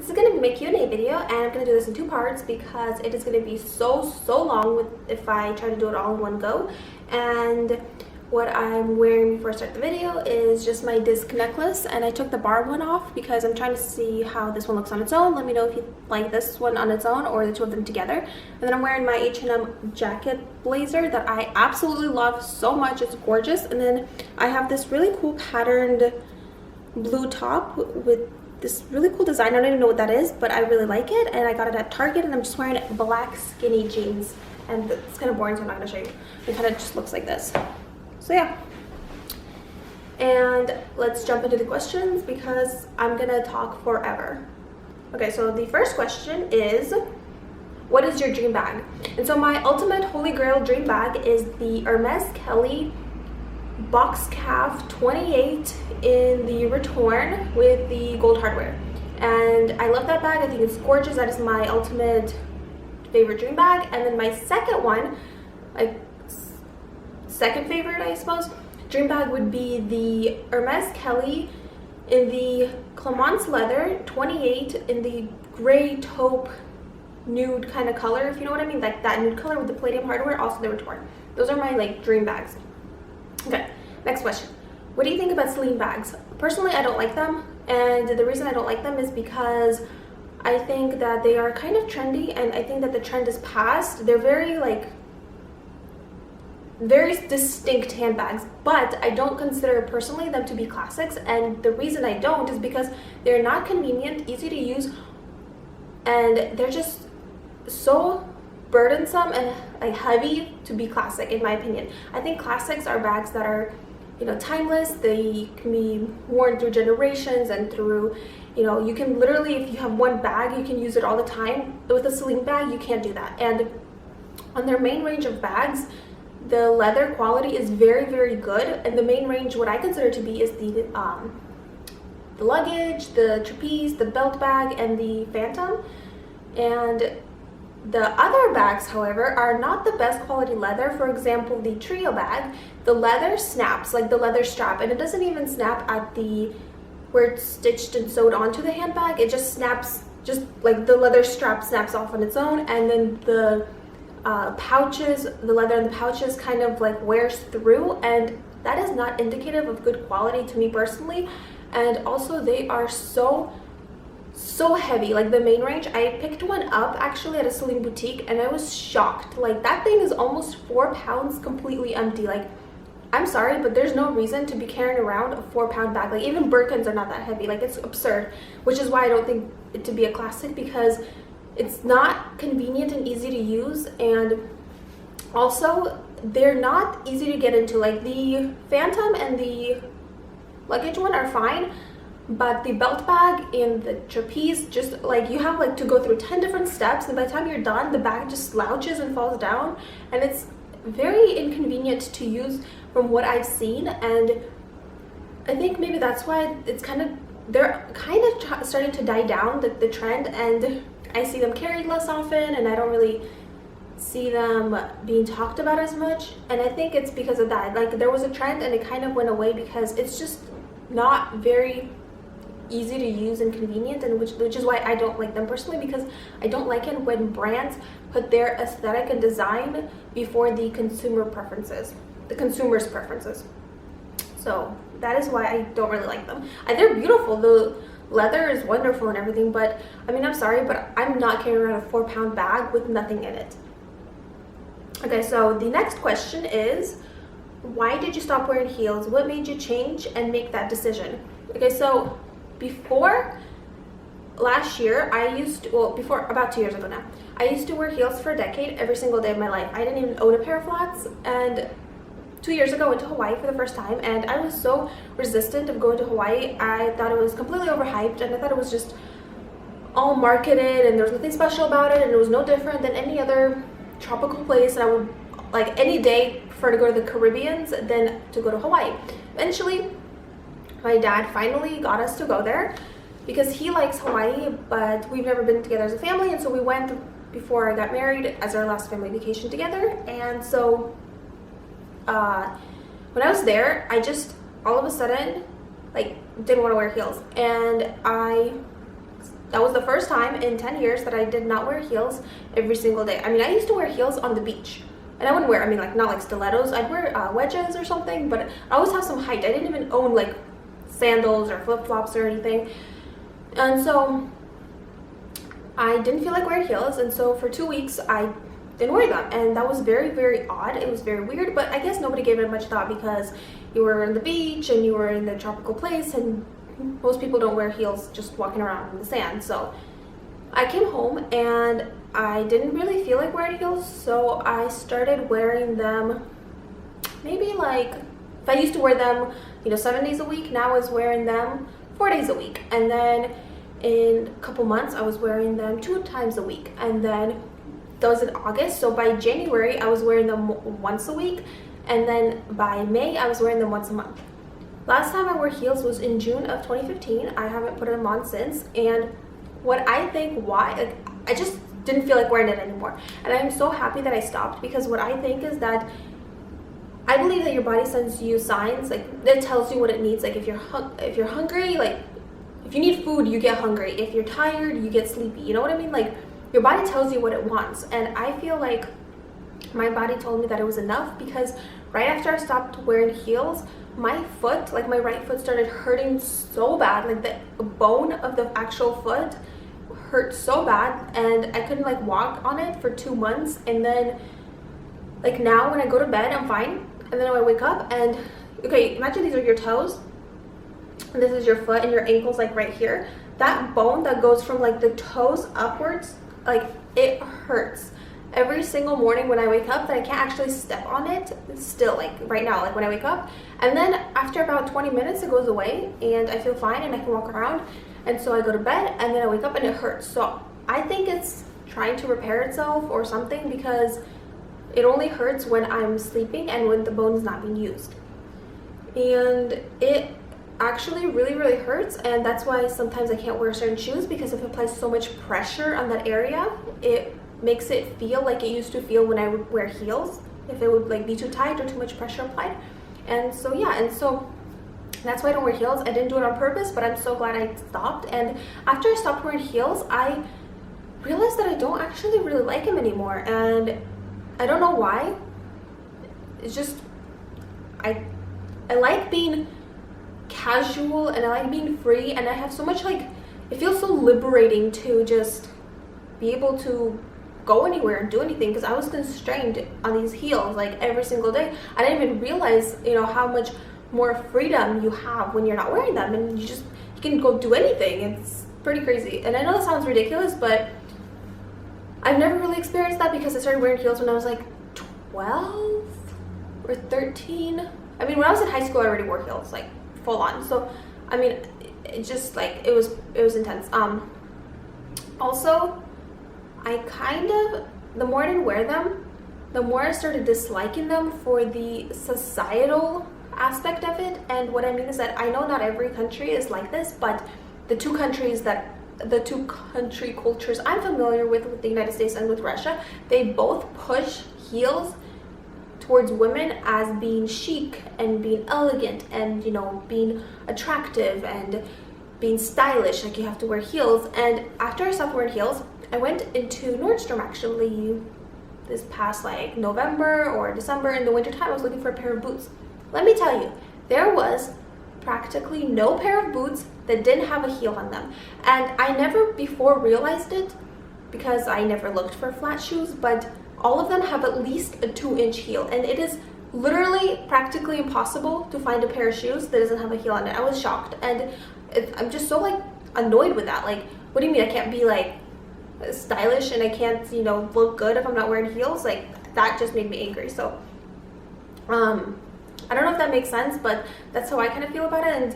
This is going to be my Q&A video, and I'm going to do this in 2 parts because it is going to be so long if I try to do it all in one go. And what I'm wearing before I start the video is just my disc necklace, and I took the bar one off because I'm trying to see how this one looks on its own. Let me know if you like this one on its own or the 2 of them together. And then I'm wearing my H&M jacket blazer that I absolutely love so much. It's gorgeous. And then I have this really cool patterned blue top with this really cool design. I don't even know what that is, but I really like it, and I got it at Target, and I'm just wearing black skinny jeans, and it's kind of boring, so I'm not going to show you. It kind of just looks like this. So yeah, and let's jump into the questions because I'm going to talk forever. Okay, so the first question is, what is your dream bag? And so my ultimate holy grail dream bag is the Hermes Kelly box calf 28 in the return with the gold hardware, and I love that bag. I think it's gorgeous. That is my ultimate favorite dream bag. And then my second one, like second favorite I suppose, dream bag would be the Hermes Kelly in the Clemence leather 28 in the gray taupe nude kind of color, if you know what I mean, like that nude color with the palladium hardware, also the return. Those are my like dream bags. Okay, next question. What do you think about Celine bags? Personally, I don't like them, and the reason I don't like them is because I think that they are kind of trendy, and I think that the trend is past. They're very distinct handbags, but I don't consider personally them to be classics, and the reason I don't is because they're not convenient, easy to use, and they're just so burdensome and like heavy to be classic, in my opinion. I think classics are bags that are, you know, timeless. They can be worn through generations and through, you know, you can literally, if you have one bag, you can use it all the time. With a Celine bag, you can't do that. And on their main range of bags, the leather quality is very good, and the main range, what I consider to be, is the luggage, the trapeze, the belt bag, and the phantom. And the other bags, however, are not the best quality leather. For example, the trio bag, the leather snaps, like the leather strap, and it doesn't even snap at the where it's stitched and sewed onto the handbag. It just snaps, just like the leather strap snaps off on its own, and then the pouches, the leather in the pouches kind of like wears through, and that is not indicative of good quality to me personally. And also they are so heavy. Like the main range, I picked one up actually at a Celine boutique, and I was shocked. Like that thing is almost 4 pounds completely empty. Like, I'm sorry, but there's no reason to be carrying around a 4-pound bag. Like even Birkins are not that heavy. Like it's absurd, which is why I don't think it to be a classic, because it's not convenient and easy to use, and also they're not easy to get into. Like the phantom and the luggage one are fine, but the belt bag and the trapeze, just like you have like to go through 10 different steps, and by the time you're done, the bag just slouches and falls down, and it's very inconvenient to use from what I've seen. And I think maybe that's why it's they're kind of starting to die down, the trend, and I see them carried less often, and I don't really see them being talked about as much. And I think it's because of that. Like there was a trend and it kind of went away because it's just not very easy to use and convenient, and which is why I don't like them personally, because I don't like it when brands put their aesthetic and design before the consumer's preferences. So that is why I don't really like them. They're beautiful, the leather is wonderful and everything, but I mean, I'm sorry, but I'm not carrying around a 4-pound bag with nothing in it. Okay, so the next question is, why did you stop wearing heels? What made you change and make that decision? Okay, so before last year, before about 2 years ago now, I used to wear heels for a decade, every single day of my life. I didn't even own a pair of flats, and 2 years ago I went to Hawaii for the first time, and I was so resistant of going to Hawaii. I thought it was completely overhyped, and I thought it was just all marketed, and there was nothing special about it, and it was no different than any other tropical place, and I would like any day prefer to go to the Caribbean than to go to Hawaii. Eventually, my dad finally got us to go there because he likes Hawaii, but we've never been together as a family, and so we went before I got married as our last family vacation together. And so when I was there, I just all of a sudden like didn't want to wear heels, and I That was the first time in 10 years that I did not wear heels every single day. I mean, I used to wear heels on the beach. And I wouldn't wear, I mean, like, not like stilettos. I'd wear wedges or something, but I always have some height. I didn't even own, like, sandals or flip-flops or anything. And so I didn't feel like wearing heels. And so for 2 weeks, I didn't wear them. And that was very, very odd. It was very weird. But I guess nobody gave it much thought because you were on the beach and you were in the tropical place. And most people don't wear heels just walking around in the sand. So I came home and I didn't really feel like wearing heels, so I started wearing them maybe like, if I used to wear them, 7 days a week, now I was wearing them 4 days a week. And then in a couple months, I was wearing them 2 times a week. And then that was in August, so by January, I was wearing them once a week. And then by May, I was wearing them once a month. Last time I wore heels was in June of 2015. I haven't put them on since. And what I think I just didn't feel like wearing it anymore. And I'm so happy that I stopped, because what I think is that I believe that your body sends you signs, like it tells you what it needs. Like if you're hungry, like if you need food, you get hungry. If you're tired, you get sleepy. You know what I mean? Like your body tells you what it wants. And I feel like my body told me that it was enough, because right after I stopped wearing heels, my foot, like my right foot, started hurting so bad. Like the bone of the actual foot hurt so bad, and I couldn't like walk on it for 2 months. And then like now when I go to bed, I'm fine. And then when I wake up, and okay, imagine these are your toes and this is your foot, and your ankle's like right here. That bone that goes from like the toes upwards, like it hurts every single morning when I wake up, that I can't actually step on it still, like right now, like when I wake up. And then after about 20 minutes, it goes away and I feel fine and I can walk around. And so I go to bed and then I wake up and it hurts. So I think it's trying to repair itself or something, because it only hurts when I'm sleeping and when the bone is not being used. And it actually really, really hurts. And that's why sometimes I can't wear certain shoes, because if it applies so much pressure on that area, it makes it feel like it used to feel when I would wear heels, if it would like be too tight or too much pressure applied. And so yeah, and so that's why I don't wear heels. I didn't do it on purpose, but I'm so glad I stopped. And after I stopped wearing heels, I realized that I don't actually really like them anymore. And I don't know why. It's just I like being casual and I like being free, and I have so much, like, it feels so liberating to just be able to go anywhere and do anything, because I was constrained on these heels like every single day. I didn't even realize, how much more freedom you have when you're not wearing them, and you can go do anything. It's pretty crazy. And I know that sounds ridiculous, but I've never really experienced that, because I started wearing heels when I was like 12 or 13. I mean, when I was in high school, I already wore heels, like full on. So I mean, it just like it was intense. Also, I the more I didn't wear them, the more I started disliking them for the societal aspect of it. And what I mean is that I know not every country is like this, but the two country cultures I'm familiar with the United States and with Russia, they both push heels towards women as being chic and being elegant and, being attractive and being stylish. Like, you have to wear heels. And after I stopped wearing heels, I went into Nordstrom actually this past like November or December in the winter time. I was looking for a pair of boots. Let me tell you, there was practically no pair of boots that didn't have a heel on them. And I never before realized it, because I never looked for flat shoes, but all of them have at least a 2-inch heel. And it is literally practically impossible to find a pair of shoes that doesn't have a heel on it. I was shocked. And I'm just so like annoyed with that. Like, what do you mean I can't be like stylish and I can't, look good if I'm not wearing heels? Like, that just made me angry. So I don't know if that makes sense, but that's how I kind of feel about it. And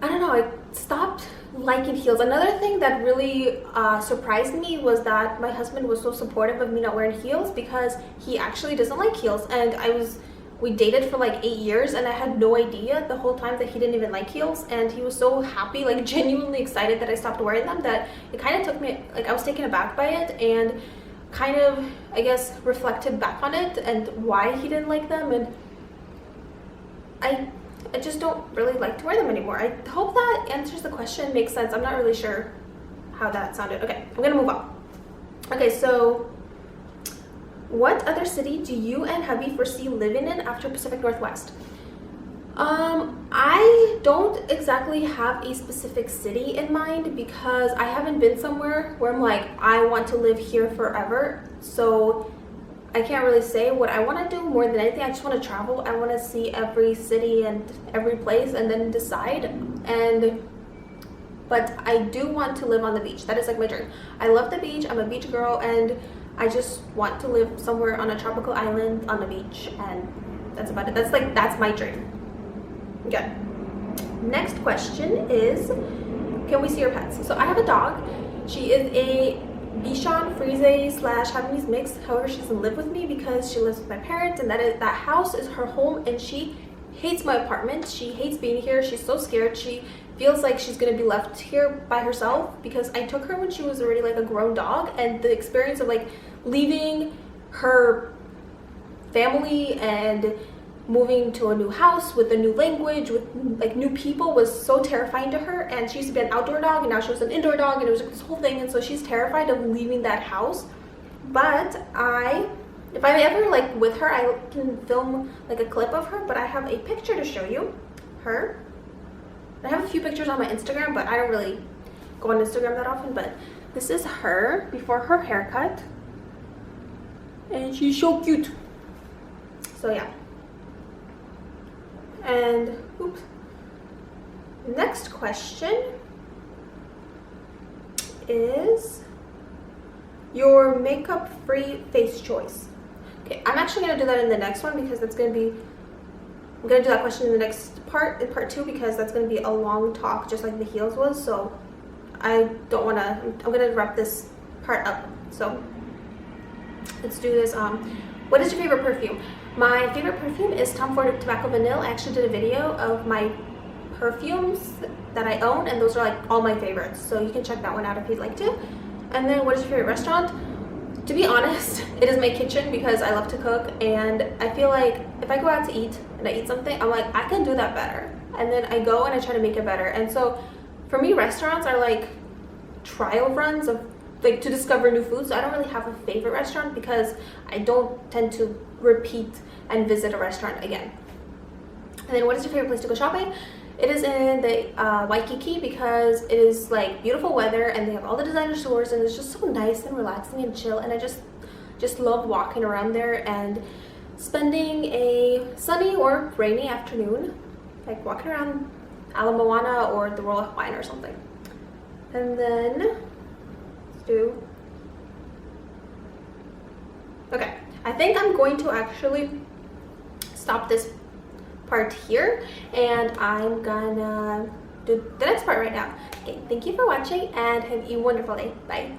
I don't know, I stopped liking heels. Another thing that really surprised me was that my husband was so supportive of me not wearing heels, because he actually doesn't like heels. And we dated for like 8 years, and I had no idea the whole time that he didn't even like heels. And he was so happy, like genuinely excited that I stopped wearing them, that it kind of took me, like, I was taken aback by it, and kind of, I guess, reflected back on it and why he didn't like them. And I just don't really like to wear them anymore. I hope that answers the question, makes sense. I'm not really sure how that sounded. Okay, I'm gonna move on. Okay, so what other city do you and hubby foresee living in after Pacific Northwest? I don't exactly have a specific city in mind because I haven't been somewhere where I'm like, I want to live here forever. So I can't really say what I want to do. More than anything, I just want to travel. I want to see every city and every place and then decide. But I do want to live on the beach. That is like my dream. I love the beach. I'm a beach girl, and I just want to live somewhere on a tropical island on the beach, and that's about it. That's my dream. Okay. Next question is, can we see your pets? So I have a dog. She is a Bichon Frise / Havanese mix. However, she doesn't live with me because she lives with my parents, and that house is her home, and she hates my apartment. She hates being here. She's so scared. She feels like she's gonna be left here by herself because I took her when she was already like a grown dog, and the experience of like leaving her family and moving to a new house with a new language, with like new people, was so terrifying to her. And she used to be an outdoor dog, and now she was an indoor dog, and it was like this whole thing, and so she's terrified of leaving that house. But if I'm ever like with her, I can film like a clip of her, but I have a picture to show you her. I have a few pictures on my Instagram, but I don't really go on Instagram that often. But this is her before her haircut, and she's so cute. So yeah. And oops. Next question is your makeup-free face choice. Okay, I'm actually gonna do that in the next one because that's gonna be, I'm gonna do that question in the next part, in part 2, because that's gonna be a long talk just like the heels was. So I don't wanna, I'm gonna wrap this part up. So let's do this. What is your favorite perfume? My favorite perfume is Tom Ford Tobacco Vanille. I actually did a video of my perfumes that I own, and those are like all my favorites. So you can check that one out if you'd like to. And then what is your favorite restaurant? To be honest, it is my kitchen because I love to cook, and I feel like if I go out to eat and I eat something, I'm like, I can do that better. And then I go and I try to make it better. And so for me, restaurants are like trial runs of like to discover new foods. So I don't really have a favorite restaurant because I don't tend to repeat and visit a restaurant again. And then what is your favorite place to go shopping? It is in the Waikiki because it is like beautiful weather, and they have all the designer stores, and it's just so nice and relaxing and chill, and I just love walking around there and spending a sunny or rainy afternoon like walking around Ala Moana or the Royal Hawaiian or something. And then let's do, okay, I think I'm going to actually stop this part here, and I'm gonna do the next part right now. Okay, thank you for watching, and have a wonderful day. Bye.